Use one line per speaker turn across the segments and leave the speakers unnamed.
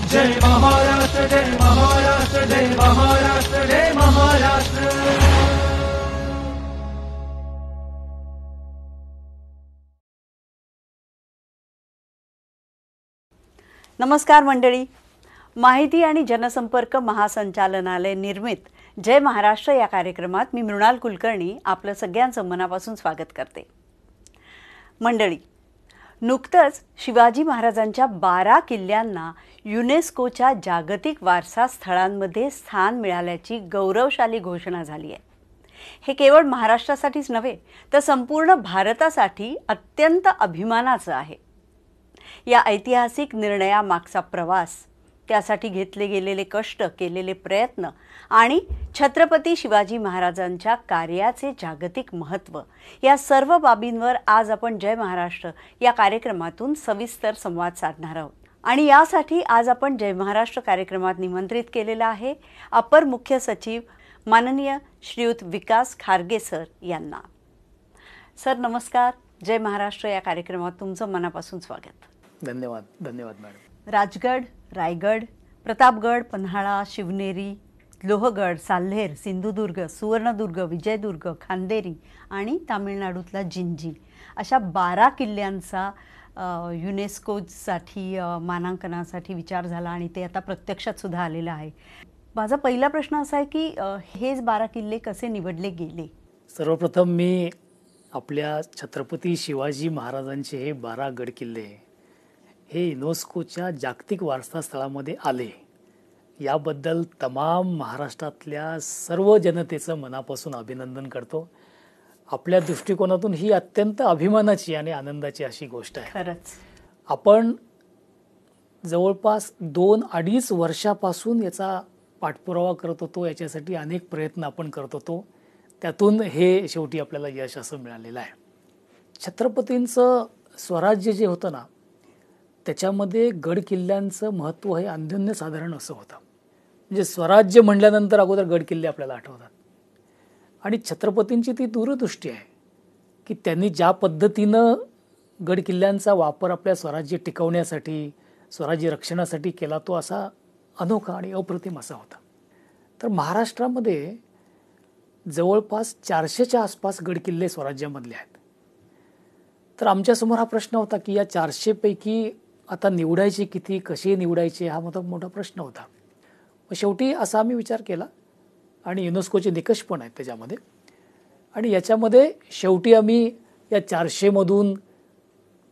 जय महाराष्ट्र, जय महाराष्ट्र, जय महाराष्ट्र, जय महाराष्ट्र.
नमस्कार मंडळी. माहिती आणि जनसंपर्क महासंचालनालय निर्मित जय महाराष्ट्र या कार्यक्रमात मी मृणाल कुलकर्णी आपलं सगळ्यांचं मनापासून स्वागत करते. मंडळी, नुकतंच शिवाजी महाराजांच्या 12 किल्ल्यांना युनेस्कोच्या जागतिक वारसा स्थळांमध्ये स्थान मिळाल्याची गौरवशाली घोषणा झाली आहे. हे केवळ महाराष्ट्रासाठीच नव्हे तर संपूर्ण भारतासाठी अत्यंत अभिमानाचं आहे. या ऐतिहासिक निर्णयामागचा प्रवास, त्यासाठी घेतले गेलेले कष्ट, केलेले प्रयत्न आणि छत्रपती शिवाजी महाराजांच्या कार्याचे जागतिक महत्त्व या सर्व बाबींवर आज आपण जय महाराष्ट्र या कार्यक्रमातून सविस्तर संवाद साधणार आहोत. आणि यासाठी आज आपण जय महाराष्ट्र कार्यक्रमात निमंत्रित केलेला आहे अपर मुख्य सचिव माननीय श्रीयुत विकास खारगे सर यांना. सर नमस्कार. जय महाराष्ट्र या कार्यक्रमात तुमचं मनापासून स्वागत.
धन्यवाद. धन्यवाद मॅडम.
राजगड, रायगड, प्रतापगड, पन्हाळा, शिवनेरी, लोहगड, साल्हेर, सिंधुदुर्ग, सुवर्णदुर्ग, विजयदुर्ग, खांदेरी आणि तामिळनाडूतला जिंजी अशा 12 किल्ल्यांचा युनेस्कोसाठी मानांकनासाठी विचार झाला आणि ते आता प्रत्यक्षात सुद्धा आलेलं आहे. माझा पहिला प्रश्न असा आहे की हेच 12 किल्ले कसे निवडले गेले?
सर्वप्रथम मी आपल्या छत्रपती शिवाजी महाराजांचे हे 12 गड किल्ले हे युनेस्कोच्या जागतिक वारसा स्थळामध्ये आले याबद्दल तमाम महाराष्ट्रातल्या सर्व जनतेचं मनापासून अभिनंदन करतो. आपल्या दृष्टिकोनातून ही अत्यंत अभिमानाची आणि आनंदाची अशी गोष्ट आहे.
खरंच
आपण जवळपास 2-2.5 वर्षापासून याचा पाठपुरावा करत होतो. याच्यासाठी अनेक प्रयत्न आपण करत होतो. त्यातून हे शेवटी आपल्याला यश असं मिळालेलं आहे. छत्रपतींचं स्वराज्य जे होतं ना, त्याच्यामध्ये गड किल्ल्यांचं महत्त्व हे अनन्यसाधारण असं होतं. म्हणजे स्वराज्य म्हणल्यानंतर अगोदर गड किल्ले आपल्याला आठवतात. आणि छत्रपतींची ती दूरदृष्टी आहे की त्यांनी ज्या पद्धतीनं गड किल्ल्यांचा वापर आपल्या स्वराज्य टिकवण्यासाठी, स्वराज्य रक्षणासाठी केला, तो असा अनोखा आणि अप्रतिम असा होता. तर महाराष्ट्रामध्ये जवळपास 400च्या आसपास गड किल्ले स्वराज्यामधले आहेत. तर आमच्यासमोर हा प्रश्न होता की या 400 पैकी आता निवडायचे किती, कसे निवडायचे, हा मोठा प्रश्न होता. शेवटी असा आम्ही विचार केला आणि युनेस्कोचे निकष पण आहेत त्याच्यामध्ये. आणि याच्यामध्ये शेवटी आम्ही या 400मधून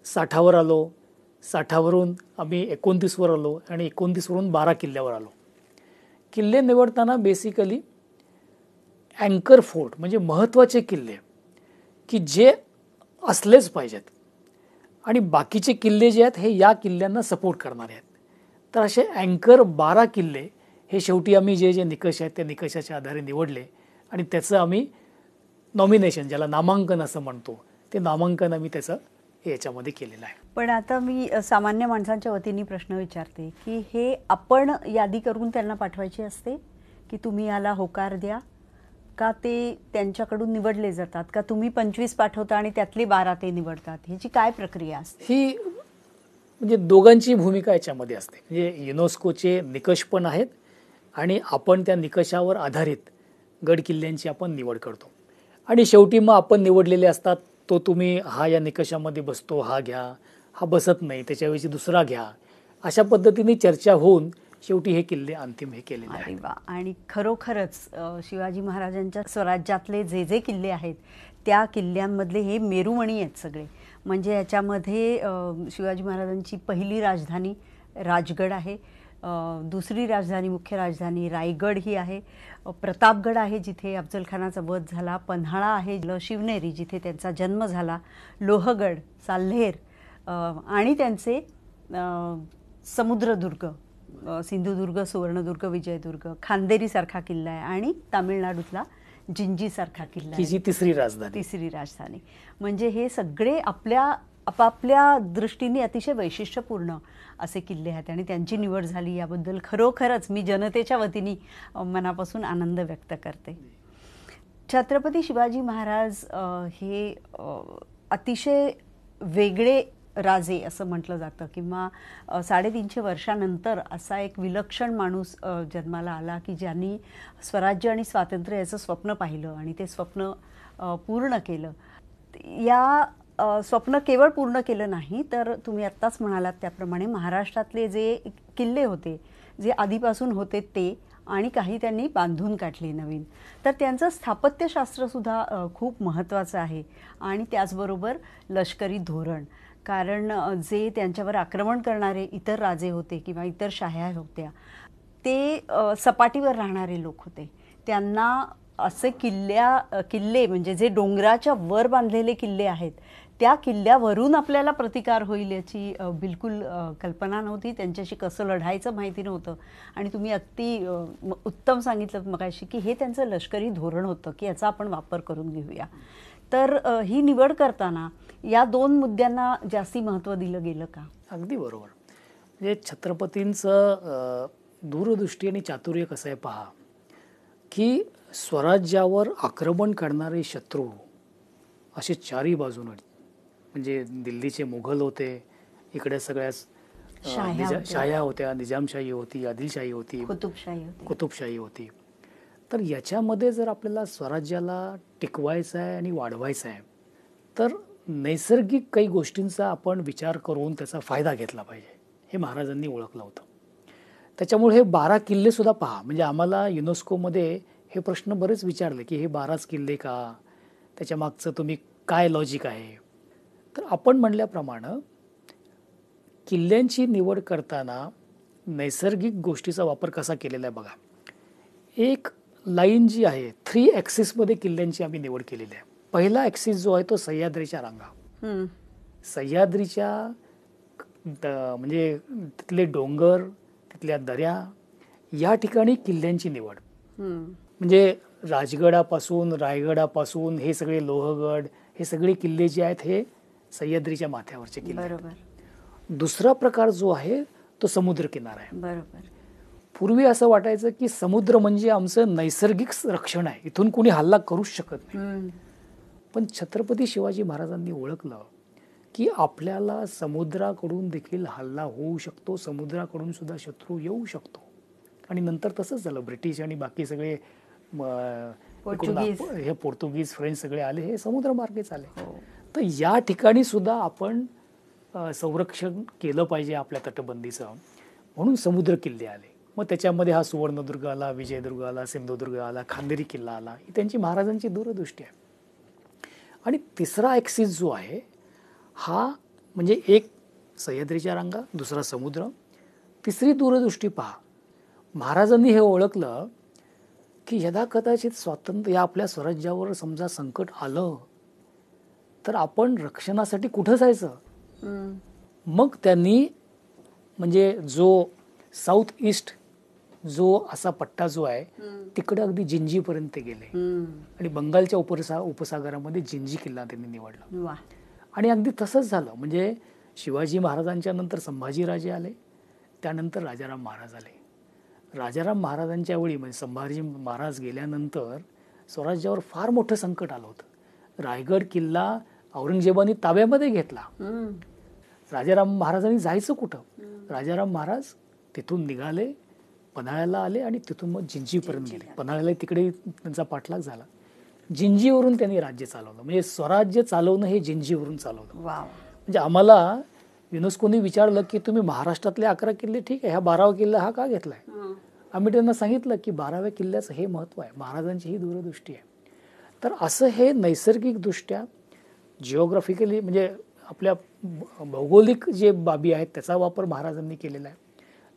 60वर आलो, 60वरून आम्ही 29वर आलो आणि 29वरून 12 किल्ल्यावर आलो. किल्ले निवडताना बेसिकली अँकर फोर्ट म्हणजे महत्त्वाचे किल्ले की जे असलेच पाहिजेत आणि बाकीचे किल्ले जे आहेत हे या किल्ल्यांना सपोर्ट करणारे आहेत. तर असे अँकर 12 किल्ले हे शेवटी आम्ही जे निकष आहेत त्या निकषाच्या आधारे निवडले आणि त्याचं आम्ही नॉमिनेशन, ज्याला नामांकन असं म्हणतो, ते नामांकन आम्ही त्याचं याच्यामध्ये केलेलं आहे.
पण आता मी सामान्य माणसांच्या वतीने प्रश्न विचारते की हे आपण यादी करून त्यांना पाठवायची असते की तुम्ही याला होकार द्या, का ते त्यांच्याकडून निवडले जातात, का तुम्ही 25 पाठवता आणि त्यातली 12 ते निवडतात? ह्याची काय प्रक्रिया असते?
ही म्हणजे दोघांची भूमिका याच्यामध्ये असते. म्हणजे युनेस्कोचे निकष पण आहेत आणि आपण त्या निकषावर आधारित गड किल्ल्यांची आपण निवड करतो. आणि शेवटी मग आपण निवडलेले असतात, तो तुम्ही हा या निकषामध्ये बसतो, हा घ्या, हा बसत नाही, त्याच्याऐवजी दुसरा घ्या, अशा पद्धतीने चर्चा होऊन शेवटी हे किल्ले अंतिम हे केलेले आहेत.
अरे वा. आणि खरोखरच शिवाजी महाराजांच्या स्वराज्यातले जे जे किल्ले आहेत त्या किल्ल्यांमधले हे मेरुमणी आहेत सगळे. म्हणजे याच्यामध्ये शिवाजी महाराजांची पहिली राजधानी राजगड आहे, दुसरी राजधानी, मुख्य राजधानी रायगड ही आहे, प्रतापगड आहे जिथे अफजलखानाचा वध झाला, पन्हाळा आहे, शिवनेरी जिथे त्यांचा जन्म झाला, लोहगड, साल्हेर आणि त्यांचे समुद्रदुर्ग, सिंधुदुर्ग, सुवर्णदुर्ग, विजयदुर्ग, खांदेरी सारखा किल्ला आहे आणि तामिळनाडूतला जिंजी सारखा किल्ला आहे,
जी तिसरी राजधानी.
म्हणजे हे सगळे आपापल्या दृष्टीने अतिशय वैशिष्ट्यपूर्ण असे किल्ले आहेत आणि त्यांची निवड झाली याबद्दल खरोखरच मी जनतेच्या वतीने मनापासून आनंद व्यक्त करते. छत्रपती शिवाजी महाराज हे अतिशय वेगळे राजे असं म्हटलं जातं, किंवा 350 वर्षानंतर असा एक विलक्षण माणूस जन्माला आला की ज्यांनी स्वराज्य आणि स्वातंत्र्य याचं स्वप्न पाहिलं आणि ते स्वप्न पूर्ण केलं. या स्वप्न केवळ पूर्ण केलं नाही, तर तुम्ही आत्ताच म्हणालात त्याप्रमाणे महाराष्ट्रातले जे किल्ले होते, जे आधीपासून होते ते, आणि काही त्यांनी बांधून काढले नवीन, तर त्यांचं स्थापत्यशास्त्रसुद्धा खूप महत्त्वाचं आहे. आणि त्याचबरोबर लष्करी धोरण, कारण जे त्यांच्यावर आक्रमण करणारे इतर राजे होते किंवा इतर शाह्या होत्या, ते सपाटीवर राहणारे लोक होते. त्यांना असे किल्ले म्हणजे जे डोंगराच्या वर बांधलेले किल्ले आहेत, त्या किल्ल्यावरून आपल्याला प्रतिकार होईल याची बिलकुल कल्पना नव्हती. त्यांच्याशी कसं लढायचं माहिती नव्हतं. आणि तुम्ही अगदी उत्तम सांगितलं मगाशी की हे त्यांचं लष्करी धोरण होतं की याचा आपण वापर करून घेऊया. तर ही निवड करताना या 2 मुद्द्यांना जास्ती महत्त्व दिलं गेलं का?
अगदी बरोबर. म्हणजे छत्रपतींचं दूरदृष्टी आणि चातुर्य कसं आहे पहा, की स्वराज्यावर आक्रमण करणारे शत्रू असे चारही बाजून, म्हणजे दिल्लीचे मुघल होते, इकडे सगळ्या शाह्या होत्या, निजामशाही होती, आदिलशाही होती, कुतुबशाही होती. तर याच्यामध्ये जर आपल्याला स्वराज्याला टिकवायचं आहे आणि वाढवायचं आहे, तर नैसर्गिक काही गोष्टींचा आपण विचार करून त्याचा फायदा घेतला पाहिजे, हे महाराजांनी ओळखलं होतं. त्याच्यामुळे हे 12 किल्ले सुद्धा पहा, म्हणजे आम्हाला युनेस्कोमध्ये हे प्रश्न बरेच विचारले की हे 12च किल्ले का, त्याच्या मागचं तुम्ही काय लॉजिक आहे. तर आपण म्हणल्याप्रमाणे किल्ल्यांची निवड करताना नैसर्गिक गोष्टीचा वापर कसा केलेला आहे बघा. एक लाईन जी आहे 3 ॲक्सिसमध्ये किल्ल्यांची आम्ही निवड केलेली आहे. पहिला ॲक्सिस जो आहे तो सह्याद्रीच्या रांगा, सह्याद्रीच्या म्हणजे तिथले डोंगर, तिथल्या दऱ्या, या ठिकाणी किल्ल्यांची निवड. म्हणजे राजगडापासून, रायगडापासून हे सगळे लोहगड, हे सगळे किल्ले जे आहेत हे सह्याद्रीच्या माथ्यावरचे किल्ले.
बरोबर.
दुसरा प्रकार जो आहे तो समुद्र किनारा आहे.
बरोबर.
पूर्वी असं वाटायचं की समुद्र म्हणजे आमचं नैसर्गिक रक्षण आहे, इथून कोणी हल्ला करूच शकत नाही. पण छत्रपती शिवाजी महाराजांनी ओळखलं की आपल्याला समुद्राकडून देखील हल्ला होऊ शकतो, समुद्राकडून सुद्धा शत्रू येऊ शकतो. आणि नंतर तसंच झालं. ब्रिटिश आणि बाकी सगळे हे पोर्तुगीज, फ्रेंच सगळे आले, हे समुद्रमार्गेच आले. तर या ठिकाणी सुद्धा आपण संरक्षण केलं पाहिजे आपल्या तटबंदीचं, म्हणून समुद्र किल्ले आले. मग त्याच्यामध्ये हा सुवर्णदुर्ग आला, विजयदुर्ग आला, सिंधुदुर्ग आला, खांदेरी किल्ला आला. ही त्यांची महाराजांची दूरदृष्टी आहे. आणि तिसरा ॲक्सिस जो आहे हा म्हणजे एक सह्याद्रीच्या रांगा, दुसरा समुद्र, तिसरी दूरदृष्टी पहा. महाराजांनी हे ओळखलं की यदा कदाचित स्वातंत्र्य या आपल्या स्वराज्यावर समजा संकट आलं तर आपण रक्षणासाठी कुठं जायचं. मग त्यांनी म्हणजे जो साऊथ ईस्ट जो असा पट्टा जो आहे तिकडे अगदी जिंजीपर्यंत गेले आणि बंगालच्या उपसागरामध्ये जिंजी किल्ला त्यांनी निवडला. आणि अगदी तसंच झालं. म्हणजे शिवाजी महाराजांच्या नंतर संभाजीराजे आले, त्यानंतर राजाराम महाराज आले. राजाराम महाराजांच्या वेळी म्हणजे संभाजी महाराज गेल्यानंतर स्वराज्यावर फार मोठं संकट आलं होतं. रायगड किल्ला औरंगजेबाने ताब्यामध्ये घेतला. राजाराम महाराजांनी जायचं कुठं. राजाराम महाराज तिथून निघाले, पन्हाळ्याला आले आणि तिथून मग जिंजीपर्यंत गेले. पन्हाळ्याला तिकडे त्यांचा पाठलाग झाला. जिंजीवरून त्यांनी राज्य चालवलं. म्हणजे स्वराज्य चालवणं हे जिंजीवरून चालवलं. म्हणजे आम्हाला युनेस्कोने विचारलं की तुम्ही महाराष्ट्रातले 11 किल्ले ठीक आहे, ह्या 12वा किल्ला हा का घेतलाय. आम्ही त्यांना सांगितलं की 12व्या किल्ल्याचं हे महत्व आहे, महाराजांची ही दूरदृष्टी आहे. तर असं हे नैसर्गिक दृष्ट्या जिओग्राफिकली म्हणजे आपल्या भौगोलिक जे बाबी आहेत त्याचा वापर महाराजांनी केलेला आहे.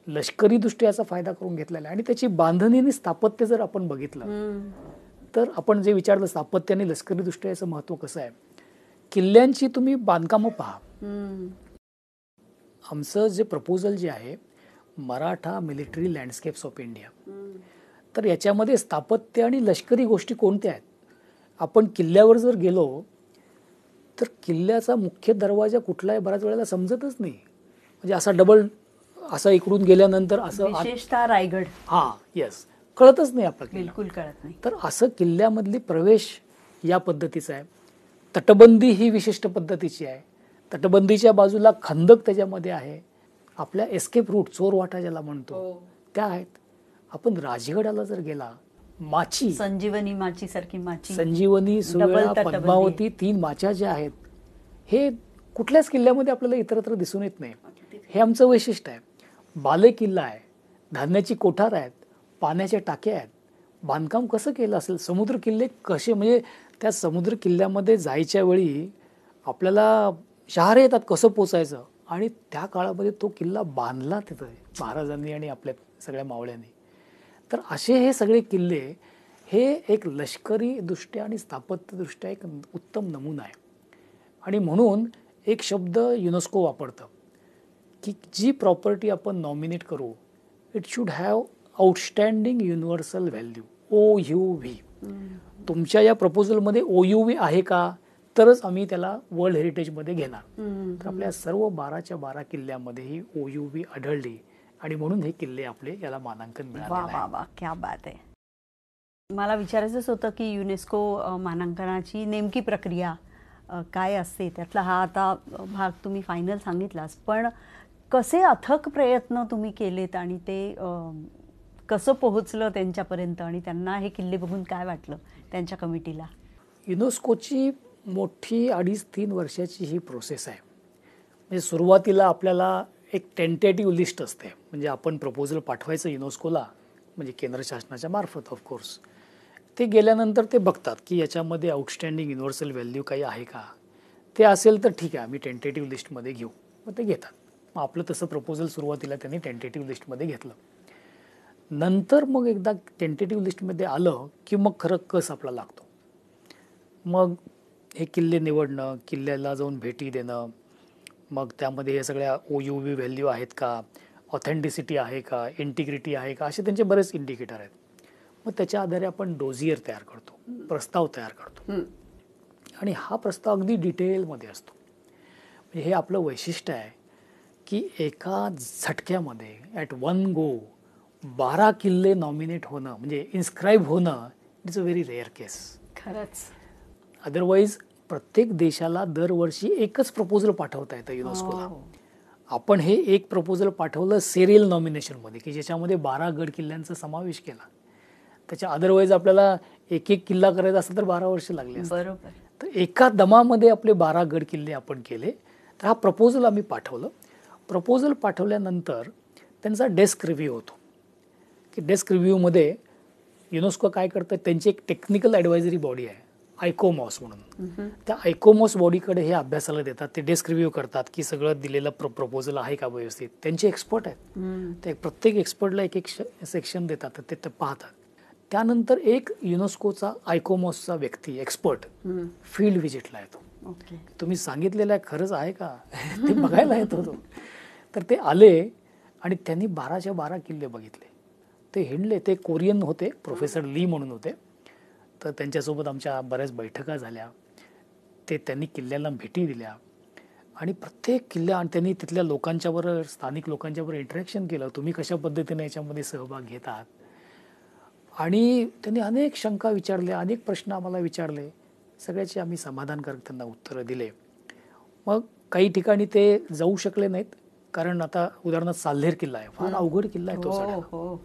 लष्करी दृष्ट्या याचा फायदा करून घेतलेला आहे. आणि त्याची बांधणी आणि स्थापत्य जर आपण बघितलं तर आपण जे विचारलं स्थापत्य आणि लष्करी दृष्ट्या याचं महत्व कसं आहे. किल्ल्यांची तुम्ही बांधकामं पहा. आमचं जे प्रपोजल जे आहे Maratha military landscapes of India, तर याच्यामध्ये स्थापत्य आणि लष्करी गोष्टी कोणत्या आहेत. आपण किल्ल्यावर जर गेलो तर किल्ल्याचा मुख्य दरवाजा कुठला आहे बऱ्याच वेळेला समजतच नाही. म्हणजे असा डबल असं इकडून गेल्यानंतर असं
विशेषतः रायगड
येस कळतच नाही आपल्याला,
बिलकुल कळत नाही.
तर असं किल्ल्यामधली प्रवेश या पद्धतीचा आहे. तटबंदी ही विशिष्ट पद्धतीची आहे. तटबंदीच्या बाजूला खंदक त्याच्यामध्ये आहे, आपल्या एस्केप रूट चोरवाटा ज्याला म्हणतो त्या आहेत. आपण राजगडाला जर गेला, माची,
संजीवनी माची सारखी माची,
संजीवनी, सुवेळा,
तटबंदी.
पद्मावती, 3 माच्या ज्या आहेत, हे कुठल्याच किल्ल्यामध्ये आपल्याला इतरत्र दिसून येत नाही. हे आमचं वैशिष्ट्य आहे. बाले किल्ला आहे, धान्याची कोठार आहेत, पाण्याच्या टाक्या आहेत. बांधकाम कसं केलं असेल, समुद्र किल्ले कसे, म्हणजे त्या समुद्र किल्ल्यामध्ये जायच्या वेळी आपल्याला शहारे येतात कसं पोचायचं. आणि त्या काळामध्ये तो किल्ला बांधला तिथं महाराजांनी आणि आपल्या सगळ्या मावळ्यांनी. तर असे हे सगळे किल्ले हे एक लष्करी दृष्ट्या आणि स्थापत्यदृष्ट्या एक उत्तम नमुना आहे. आणि म्हणून एक शब्द युनेस्को वापरतं की जी प्रॉपर्टी आपण नॉमिनेट करू, it should have outstanding universal value, OUV. तुमच्या या प्रपोजलमध्ये OUV आहे का, तरच आम्ही त्याला वर्ल्ड हेरिटेजमध्ये घेणार. तर आपल्या सर्व 12च्या 12 किल्ल्यामध्ये ही OUV आढळली आणि म्हणून हे किल्ले आपले याला मानांकन मिळाले.
वा वा वा, क्या बात आहे. मला विचारायचंच होतं की युनेस्को मानांकनाची नेमकी प्रक्रिया काय असते. त्यातला हा आता भाग तुम्ही फायनल सांगितलास, पण कसे अथक प्रयत्न तुम्ही केलेत आणि ते कसं पोहोचलं त्यांच्यापर्यंत आणि त्यांना हे किल्ले बघून काय वाटलं त्यांच्या कमिटीला?
युनेस्कोची मोठी 2.5-3 वर्षाची ही प्रोसेस आहे. म्हणजे सुरुवातीला आपल्याला एक टेंटेटिव्ह लिस्ट असते, म्हणजे आपण प्रपोजल पाठवायचं युनेस्कोला, म्हणजे केंद्र शासनाच्या मार्फत ऑफकोर्स. ते गेल्यानंतर ते बघतात की याच्यामध्ये आउटस्टँडिंग युनिव्हर्सल व्हॅल्यू काही आहे का. ते असेल तर ठीक आहे, आम्ही टेंटेटिव्ह लिस्टमध्ये घेऊ. मग ते घेतात. मग आपलं तसं प्रपोजल सुरुवातीला त्यांनी टेंटेटिव्ह लिस्टमध्ये घेतलं. नंतर मग एकदा टेंटेटिव्ह लिस्टमध्ये आलं की मग खरं कस आपला लागतो. मग हे किल्ले निवडणं, किल्ल्याला जाऊन भेटी देणं, मग त्यामध्ये हे सगळ्या OUV व्हॅल्यू आहेत का, ऑथेंटिसिटी आहे का, इंटिग्रिटी आहे का, असे त्यांचे बरेच इंडिकेटर आहेत. मग त्याच्या आधारे आपण डोझियर तयार करतो, प्रस्ताव तयार करतो. आणि हा प्रस्ताव अगदी डिटेलमध्ये असतो. म्हणजे हे आपलं वैशिष्ट्य आहे की एका झटक्यामध्ये ॲट वन गो 12 किल्ले नॉमिनेट होणं, म्हणजे इन्स्क्राईब होणं, इट्स अ व्हेरी रेअर केस.
खरंच.
अदरवाईज प्रत्येक देशाला दरवर्षी एकच प्रपोजल पाठवता येतं युनेस्कोला. आपण हे एक प्रपोजल पाठवलं सेरियल नॉमिनेशनमध्ये की ज्याच्यामध्ये 12 गड किल्ल्यांचा समावेश केला. त्याच्या अदरवाईज आपल्याला एक एक किल्ला करायचा असेल तर 12 वर्ष लागले.
बरोबर.
तर एका दमामध्ये आपले 12 गड किल्ले आपण केले. तर हा प्रपोजल आम्ही पाठवलं. प्रपोजल पाठवल्यानंतर त्यांचा डेस्क रिव्ह्यू होतो की डेस्क रिव्ह्यूमध्ये युनेस्को काय करतं, त्यांची एक टेक्निकल ॲडवायझरी बॉडी आहे आयकोमॉस म्हणून. त्या आयकोमॉस बॉडीकडे हे अभ्यासाला देतात. ते डेस्क रिव्ह्यू करतात की सगळं दिलेलं प्रपोजल आहे का व्यवस्थित. त्यांचे एक्सपर्ट आहेत, ते प्रत्येक एक्सपर्टला एक एक सेक्शन देतात, ते पाहतात. त्यानंतर एक युनेस्कोचा आयकोमॉसचा व्यक्ती एक्सपर्ट फील्ड व्हिजिटला येतो. तुम्ही सांगितलेलं आहे खरंच आहे का ते बघायला येतो तो. तर ते आले आणि त्यांनी 12च्या 12 किल्ले बघितले. ते हिंडले. ते कोरियन होते, प्रोफेसर ली म्हणून होते. तर त्यांच्यासोबत आमच्या बऱ्याच बैठका झाल्या. त्यांनी किल्ल्याला भेटी दिल्या आणि प्रत्येक किल्ला, आणि त्यांनी तिथल्या लोकांच्याबरोबर, स्थानिक लोकांच्याबरोबर इंटरॅक्शन केलं. तुम्ही कशा पद्धतीने याच्यामध्ये सहभाग घेतात. आणि त्यांनी अनेक शंका विचारल्या, अनेक प्रश्न आम्हाला विचारले. सगळ्याची आम्ही समाधानकारक त्यांना उत्तरं दिले. मग काही ठिकाणी ते जाऊ शकले नाहीत, कारण आता उदाहरणार्थ साल्हेर किल्ला आहे, फार अवघड किल्ला आहे तो चढायला.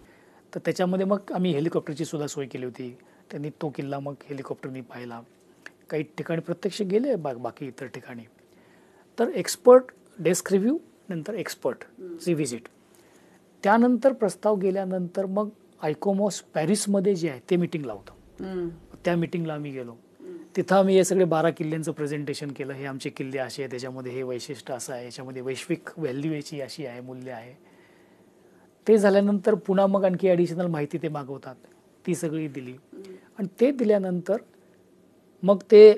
तर त्याच्यामध्ये मग आम्ही हेलिकॉप्टरची सुद्धा सोय केली होती. त्यांनी तो किल्ला मग हेलिकॉप्टरनी पाहिला. काही ठिकाणी प्रत्यक्ष गेले, बाकी इतर ठिकाणी. तर एक्सपर्ट डेस्क रिव्ह्यू, नंतर एक्सपर्टची व्हिजिट, त्यानंतर प्रस्ताव गेल्यानंतर मग आयकोमॉस पॅरिसमध्ये जे आहे ते मीटिंग लावतं. त्या मीटिंगला आम्ही गेलो. तिथं आम्ही हे सगळे 12 किल्ल्यांचं प्रेझेंटेशन केलं. हे आमचे किल्ले असे आहे, त्याच्यामध्ये हे वैशिष्ट्य असं आहे, याच्यामध्ये वैश्विक व्हॅल्यू याची अशी आहे, मूल्य आहे. ते झाल्यानंतर पुन्हा मग आणखी ॲडिशनल माहिती ते मागवतात, ती सगळी दिली. आणि ते दिल्यानंतर मग ते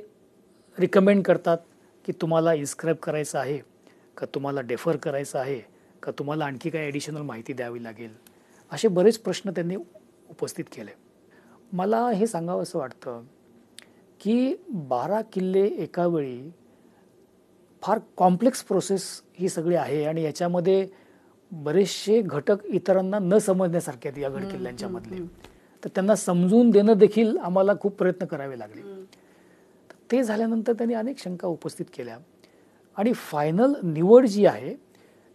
रिकमेंड करतात की तुम्हाला इन्स्क्राईब करायचं आहे का, तुम्हाला डेफर करायचं आहे का, तुम्हाला आणखी काही ॲडिशनल माहिती द्यावी लागेल. असे बरेच प्रश्न त्यांनी उपस्थित केले. मला हे सांगावं असं वाटतं की 12 किल्ले एका वेळी फार कॉम्प्लेक्स प्रोसेस ही सगळी आहे आणि याच्यामध्ये बरेचसे घटक इतरांना न समजण्यासारखे आहेत या गड किल्ल्यांच्या मधले. तर त्यांना समजून देणं देखील आम्हाला खूप प्रयत्न करावे लागले. ते झाल्यानंतर त्यांनी अनेक शंका उपस्थित केल्या आणि फायनल निवड जी आहे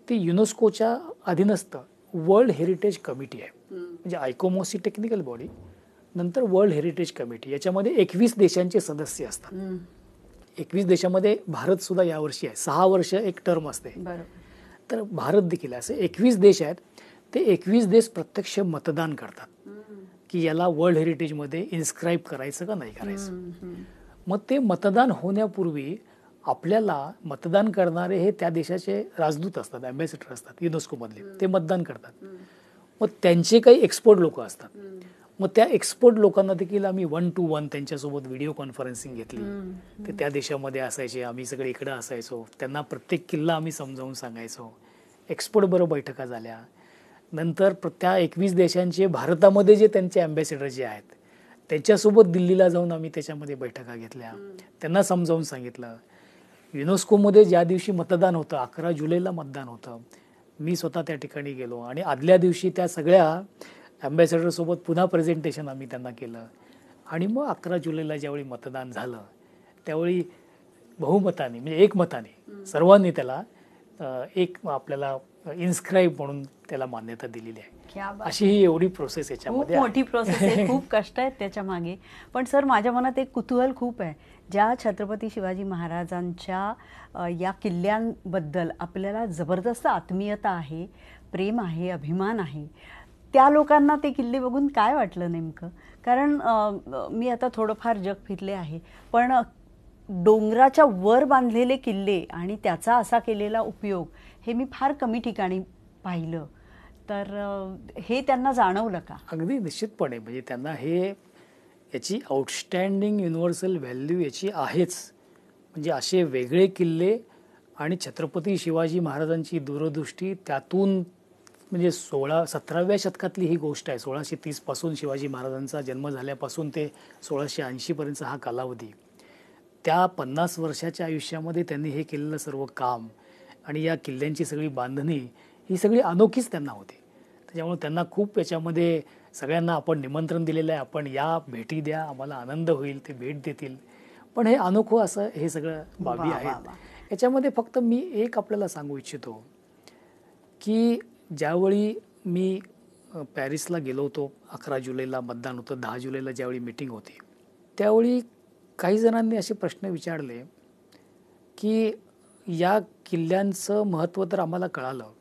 ती युनेस्कोच्या अधीनस्थ वर्ल्ड हेरिटेज कमिटी आहे. म्हणजे आयकोमॉस ही टेक्निकल बॉडी, नंतर वर्ल्ड हेरिटेज कमिटी, याच्यामध्ये 21 देशांचे सदस्य असतात. 21 देशामध्ये भारत सुद्धा यावर्षी आहे. 6 वर्ष एक टर्म असते. तर भारत देखील असे 21 देश आहेत. ते 21 देश प्रत्यक्ष मतदान करतात की याला वर्ल्ड हेरिटेजमध्ये इन्स्क्राईब करायचं का नाही करायचं. मग ते मतदान होण्यापूर्वी आपल्याला मतदान करणारे हे त्या देशाचे राजदूत असतात, अँबॅसेडर असतात युनेस्कोमधले, ते मतदान करतात. मग त्यांचे काही एक्सपर्ट लोक असतात. मग त्या एक्सपर्ट लोकांना देखील आम्ही 1 to 1 त्यांच्यासोबत व्हिडिओ कॉन्फरन्सिंग घेतली. ते त्या देशामध्ये असायचे, आम्ही सगळे इकडे असायचो. त्यांना प्रत्येक किल्ला आम्ही समजावून सांगायचो. एक्सपर्ट बरोबर बैठका झाल्या. नंतर त्या 21 देशांचे भारतामध्ये जे त्यांचे अँबॅसेडर जे आहेत त्यांच्यासोबत दिल्लीला जाऊन आम्ही त्याच्यामध्ये बैठका घेतल्या. त्यांना समजावून सांगितलं. युनेस्कोमध्ये ज्या दिवशी मतदान होतं, 11 जुलैला मतदान होतं, मी स्वतः त्या ठिकाणी गेलो आणि आदल्या दिवशी त्या सगळ्या अँबॅसेडरसोबत पुन्हा प्रेझेंटेशन आम्ही त्यांना केलं. आणि मग 11 जुलैला ज्यावेळी मतदान झालं त्यावेळी बहुमताने म्हणजे एकमताने सर्वांनी त्याला एक आपल्याला इन्स्क्राईब म्हणून त्याला मान्यता दिलेली आहे. अशी ही एवढी प्रोसेस याच्यामध्ये
खूप मोठी प्रोसेस आहे. खूप कष्ट आहेत त्याच्या मागे. पण सर, माझ्या मनात एक कुतूहल खूप आहे. ज्या छत्रपती शिवाजी महाराजांच्या या किल्ल्यांबद्दल आपल्याला जबरदस्त आत्मीयता आहे, प्रेम आहे, अभिमान आहे, त्या लोकांना ते किल्ले बघून काय वाटलं नेमकं? कारण मी आता थोडंफार जग फिरले आहे, पण डोंगराच्या वर बांधलेले किल्ले आणि त्याचा असा केलेला उपयोग हे मी फार कमी ठिकाणी पाहिलं. तर हे त्यांना जाणवलं का?
अगदी निश्चितपणे. म्हणजे त्यांना हे याची आउटस्टँडिंग युनिव्हर्सल व्हॅल्यू याची आहेच. म्हणजे असे वेगळे किल्ले आणि छत्रपती शिवाजी महाराजांची दूरदृष्टी त्यातून, म्हणजे 17व्या शतकातली ही गोष्ट आहे. 1630 पासून शिवाजी महाराजांचा जन्म झाल्यापासून ते 1680 पर्यंतचा हा कालावधी. त्या 50 वर्षाच्या आयुष्यामध्ये त्यांनी हे केलेलं सर्व काम आणि या किल्ल्यांची सगळी बांधणी ही सगळी अनोखीच त्यांना होती. त्याच्यामुळे त्यांना खूप याच्यामध्ये सगळ्यांना आपण निमंत्रण दिलेलं आहे, आपण या, भेटी द्या, आम्हाला आनंद होईल, ते भेट देतील. पण हे अनोखं असं हे सगळं बाबी आहेत. याच्यामध्ये फक्त मी एक आपल्याला सांगू इच्छितो की ज्यावेळी मी पॅरिसला गेलो होतो, 11 जुलैला मतदान होतं, 10 जुलैला ज्यावेळी मीटिंग होती, त्यावेळी काही जणांनी असे प्रश्न विचारले की या किल्ल्यांचं महत्त्व तर आम्हाला कळालं,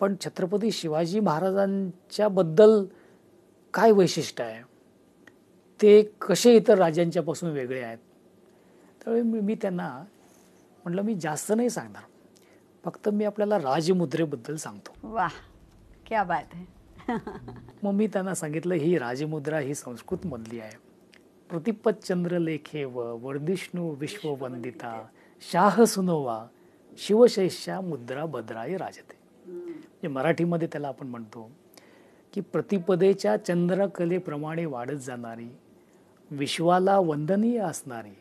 पण छत्रपती शिवाजी महाराजांच्या बद्दल काय वैशिष्ट्य आहे, ते कसे इतर राजांच्यापासून वेगळे आहेत. त्यावेळी मी त्यांना म्हटलं मी जास्त नाही सांगणार, फक्त मी आपल्याला राजमुद्रेबद्दल सांगतो.
वाह, क्या बात है.
मग मी त्यांना सांगितलं ही राजमुद्रा ही संस्कृत मधली आहे. प्रतिपत चंद्रलेखे वर्धिष्णू विश्ववंदिता शाह सुनोवा शिवशैष्या मुद्रा भद्राय राजते. म्हणजे मराठीमध्ये त्याला आपण म्हणतो की प्रतिपदेच्या चंद्रकलेप्रमाणे वाढत जाणारी, विश्वाला वंदनीय असणारी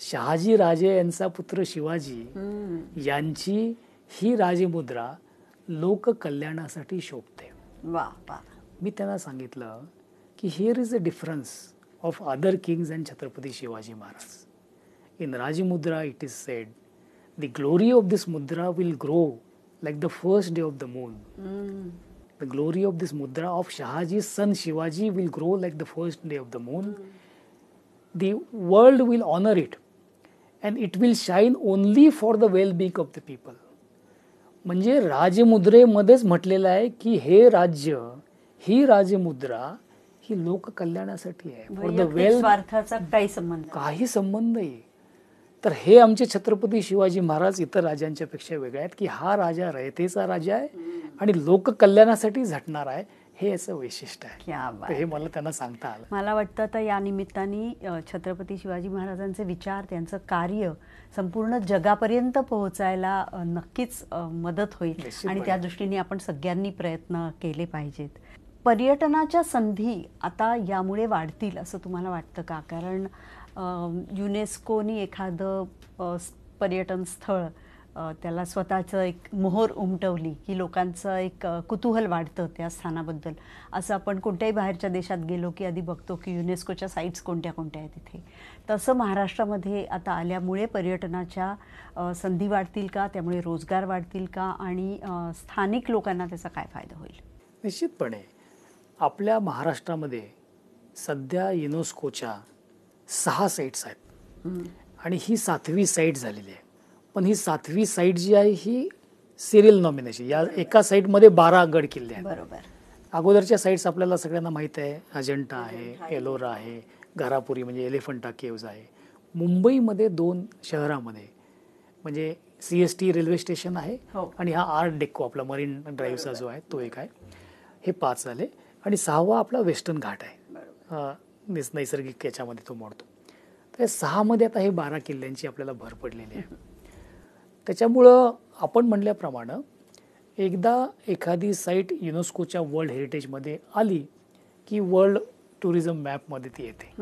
शहाजी राजे यांचा पुत्र शिवाजी यांची ही राजमुद्रा लोककल्याणासाठी शोभते.
वाह वाह.
मी त्यांना सांगितलं की here is a difference of other kings and Chhatrapati Shivaji Maharaj. In Rajmudra it is said the glory of this mudra will grow like the first day of the moon. The glory of this mudra of Shahaji's son Shivaji will grow like the first day of the moon. The world will honor it and it will shine only for the well-being of the people. म्हणजे राजमुद्रेमध्येच म्हटलेलं आहे की हे राज्य, ही राजमुद्रा ही लोक कल्याणासाठी आहे. For the वेल,
स्वार्थाचा काही
संबंध आहे. तर हे आमचे छत्रपती शिवाजी महाराज इतर राजांच्या पेक्षा वेगळे आहेत की हा राजा रयतेचा राजा आहे आणि लोक कल्याणासाठी झटणार आहे. हे याचं वैशिष्ट्य आहे. हे मला त्यांना सांगता आलं.
मला वाटतं तर या निमित्ताने छत्रपती शिवाजी महाराजांचे विचार, त्यांचं कार्य संपूर्ण जगापर्यंत पोहोचायला नक्कीच मदत होईल आणि त्या दृष्टीने आपण सगळ्यांनी प्रयत्न केले पाहिजेत. पर्यटनाच्या संधी आता यामुळे वाढतील असं तुम्हाला वाटतं का? कारण युनेस्कोनी एखादं पर्यटन स्थळ त्याला स्वतःचं एक मोहोर उमटवली की लोकांचं एक कुतूहल वाढतं त्या स्थानाबद्दल. असं आपण कोणत्याही बाहेरच्या देशात गेलो की आधी बघतो की युनेस्कोच्या साईट्स कोणत्या कोणत्या आहेत तिथे. तसं महाराष्ट्रामध्ये आता आल्यामुळे पर्यटनाच्या संधी वाढतील का, त्यामुळे रोजगार वाढतील का आणि स्थानिक लोकांना त्याचा काय फायदा होईल?
निश्चितपणे आपल्या महाराष्ट्रामध्ये सध्या युनेस्कोच्या 6 साईट्स आहेत आणि ही 7वी साईट झालेली आहे. पण ही 7वी साईट जी आहे ही सिरियल नॉमिनेशन, या एका साईटमध्ये 12 गड किल्ले आहेत.
बरोबर.
अगोदरच्या साईट्स आपल्याला सगळ्यांना माहीत आहे. अजंठा आहे, एलोरा आहे, घारापुरी म्हणजे एलिफंटा केव्ज आहे. मुंबईमध्ये 2 शहरामध्ये म्हणजे CST रेल्वे स्टेशन आहे आणि हा आर्ट डेको आपला मरीन ड्राईव्हचा जो आहे तो एक आहे. हे 5 झाले आणि 6वा आपला वेस्टर्न घाट आहे, नैसर्गिक याच्यामध्ये तो मोडतो. तर 6मध्ये आता हे 12 किल्ल्यांची आपल्याला भर पडलेली आहे. त्याच्यामुळं आपण म्हटल्याप्रमाणे एकदा एखादी साईट युनेस्कोच्या वर्ल्ड हेरिटेजमध्ये आली की वर्ल्ड टुरिझम मॅपमध्ये ती येते.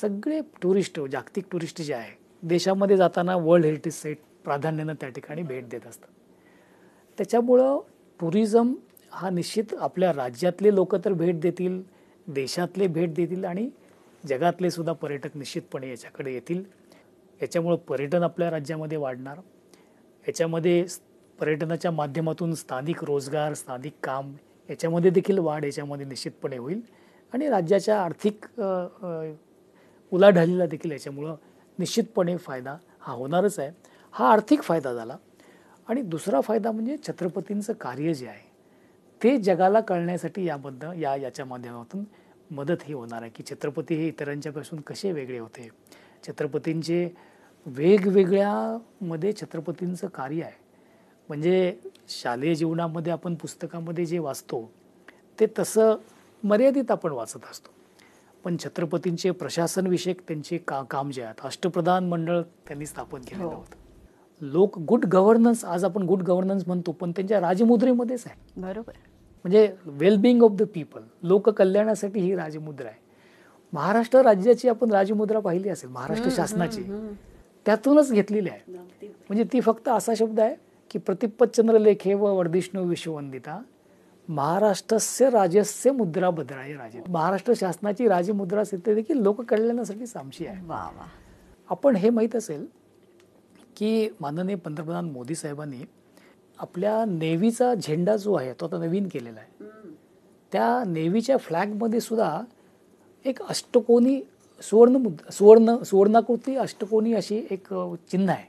सगळे टुरिस्ट, जागतिक टुरिस्ट जे आहे देशामध्ये जाताना वर्ल्ड हेरिटेज साईट प्राधान्यानं त्या ठिकाणी भेट देत असतात. त्याच्यामुळं टुरिझम हा निश्चित आपल्या राज्यातले लोक तर भेट देतील, देशातले भेट देतील आणि जगातले सुद्धा पर्यटक निश्चितपणे याच्याकडे येतील. याच्यामुळं पर्यटन आपल्या राज्यामध्ये वाढणार. याच्यामध्ये पर्यटनाच्या माध्यमातून स्थानिक रोजगार, स्थानिक काम याच्यामध्ये देखील वाढ याच्यामध्ये निश्चितपणे होईल आणि राज्याच्या आर्थिक उलाढालीला देखील याच्यामुळं निश्चितपणे फायदा हा होणारच आहे. हा आर्थिक फायदा झाला. आणि दुसरा फायदा म्हणजे छत्रपतींचं कार्य जे आहे ते जगाला कळण्यासाठी याच्या माध्यमातून मदत ही होणार आहे की छत्रपती हे इतरांच्यापासून कसे वेगळे होते. छत्रपतींचे वेगवेगळ्यामध्ये छत्रपतींचं कार्य आहे. म्हणजे शालेय जीवनामध्ये आपण पुस्तकामध्ये जे वाचतो ते तसं मर्यादित आपण वाचत असतो. पण छत्रपतींचे प्रशासनविषयक त्यांचे काम जे आहेत, अष्टप्रधान मंडळ त्यांनी स्थापन केलेलं होतं. लोक गुड गव्हर्नन्स, आज आपण गुड गव्हर्नन्स म्हणतो पण त्यांच्या राजमुद्रेमध्येच आहे.
बरोबर.
म्हणजे वेलबिंग ऑफ द पीपल, लोक कल्याणासाठी ही राजमुद्रा आहे. महाराष्ट्र राज्याची आपण राजमुद्रा पाहिली असेल, महाराष्ट्र शासनाची, त्यातूनच घेतलेली आहे. म्हणजे ती फक्त असा शब्द आहे की प्रतिपतचंद्र लेखे व वर्धिष्णू विश्ववंदिता महाराष्ट्रस्य राजस्य मुद्रा भद्राय राजे. महाराष्ट्र शासनाची राजमुद्रा ते देखील लोक कल्याणासाठीच आमची आहे. आपण हे माहीत असेल की माननीय पंतप्रधान मोदी साहेबांनी आपल्या नेव्हीचा झेंडा जो आहे तो आता नवीन केलेला आहे. त्या नेव्हीच्या फ्लॅगमध्ये सुद्धा एक अष्टकोनी सुवर्णाकृती अष्टकोनी अशी एक चिन्ह आहे.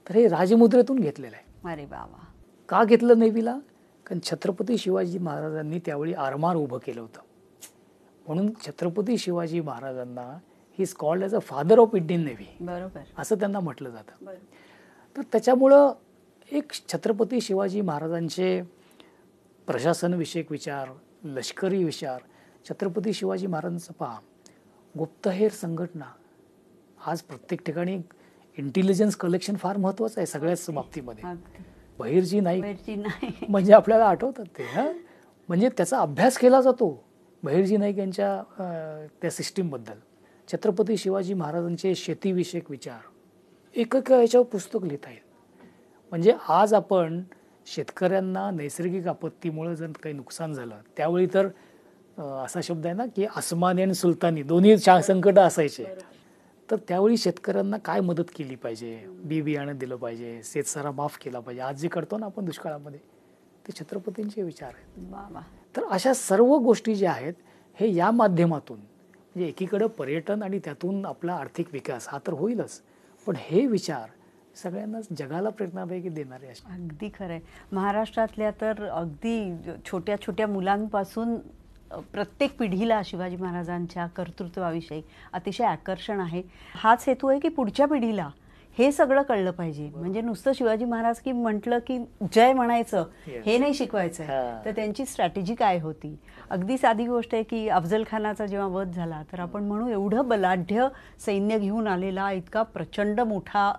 तर हे राजमुद्रेतून घेतलेलं आहे.
अरे बाबा.
का घेतलं नेव्हीला? कारण छत्रपती शिवाजी महाराजांनी त्यावेळी आरमार उभं केलं होतं. म्हणून छत्रपती शिवाजी महाराजांना he is called as a father of Indian navy.
बरोबर.
असं त्यांना म्हटलं जातं. तर त्याच्यामुळं एक छत्रपती शिवाजी महाराजांचे प्रशासनविषयक विचार, लष्करी विचार, छत्रपती शिवाजी महाराजांचं पहा गुप्तहेर संघटना, आज प्रत्येक ठिकाणी इंटेलिजन्स कलेक्शन फार महत्वाचं आहे सगळ्याच बाबतीमध्ये. बहिर्जी नाईक म्हणजे आपल्याला आठवतात ते, म्हणजे त्याचा अभ्यास केला जातो बहिर्जी नाईक यांच्या त्या सिस्टीमबद्दल. छत्रपती शिवाजी महाराजांचे शेतीविषयक विचार एक याच्यावर पुस्तक लिहिता येईल. म्हणजे आज आपण शेतकऱ्यांना नैसर्गिक आपत्तीमुळे जर काही नुकसान झालं त्यावेळी तर असा शब्द आहे ना की अस्मानी आणि सुलतानी दोन्ही संकट असायचे. तर त्यावेळी शेतकऱ्यांना काय मदत केली पाहिजे, बी बियाणं दिलं पाहिजे, शेतसारा माफ केला पाहिजे, आज जे करतो ना आपण दुष्काळामध्ये, ते छत्रपतींचे विचार आहेत. तर अशा सर्व गोष्टी ज्या आहेत हे या माध्यमातून म्हणजे एकीकडं पर्यटन आणि त्यातून आपला आर्थिक विकास हा तर होईलच, पण हे विचार सगळ्यांना जगाला प्रेरणादायी देणारे असतात.
अगदी खरं आहे. महाराष्ट्रातल्या तर अगदी छोट्या छोट्या मुलांपासून प्रत्येक पिढीला शिवाजी महाराजांच्या कर्तृत्वाविषयी अतिशय आकर्षण आहे. हाच हेतू आहे की पुढच्या पिढीला हे सगळं कळलं पाहिजे. म्हणजे नुसतं शिवाजी महाराज की म्हटलं की जय म्हणायचं हे नाही शिकवायचं आहे, तर त्यांची स्ट्रॅटेजी काय होती. अगदी साधी गोष्ट आहे की अफजल खानाचा जेव्हा वध झाला तर आपण म्हणू एवढं बलाढ्य सैन्य घेऊन आलेला इतका प्रचंड मोठा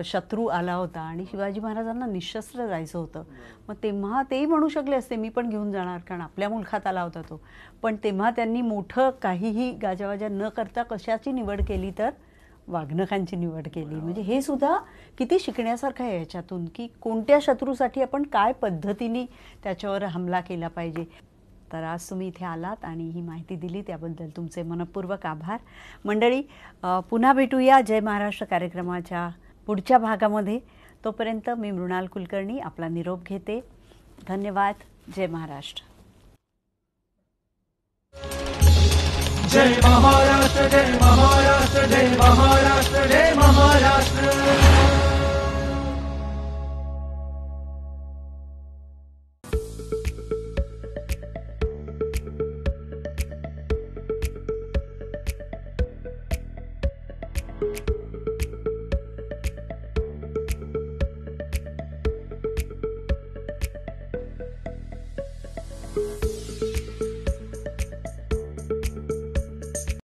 शत्रू आला होता आणि शिवाजी महाराजांना निशस्त्र जायचं होतं. मग तेव्हा तेही म्हणू शकले असते मी पण घेऊन जाणार, कारण आपल्या मुलखात आला होता तो. पण तेव्हा त्यांनी मोठं काहीही गाजावाजा न करता कशाची निवड केली तर वाघनखांची निवड केली. म्हणजे हे सुद्धा किती शिकण्यासारखं आहे याच्यातून, की कोणत्या शत्रूसाठी आपण काय पद्धतीने त्याच्यावर हमला केला पाहिजे. तर आज तुम्ही इथे आलात आणि ही माहिती दिली त्याबद्दल तुमचे मनपूर्वक आभार. मंडळी, पुन्हा भेटूया जय महाराष्ट्र कार्यक्रमाच्या पुढच्या भागामध्ये. तोपर्यंत मी मृणाल कुलकर्णी आपला निरोप घेते. धन्यवाद. जय महाराष्ट्र.
जय महाराष्ट्र जय महाराष्ट्र जय महाराष्ट्र जय महाराष्ट्र.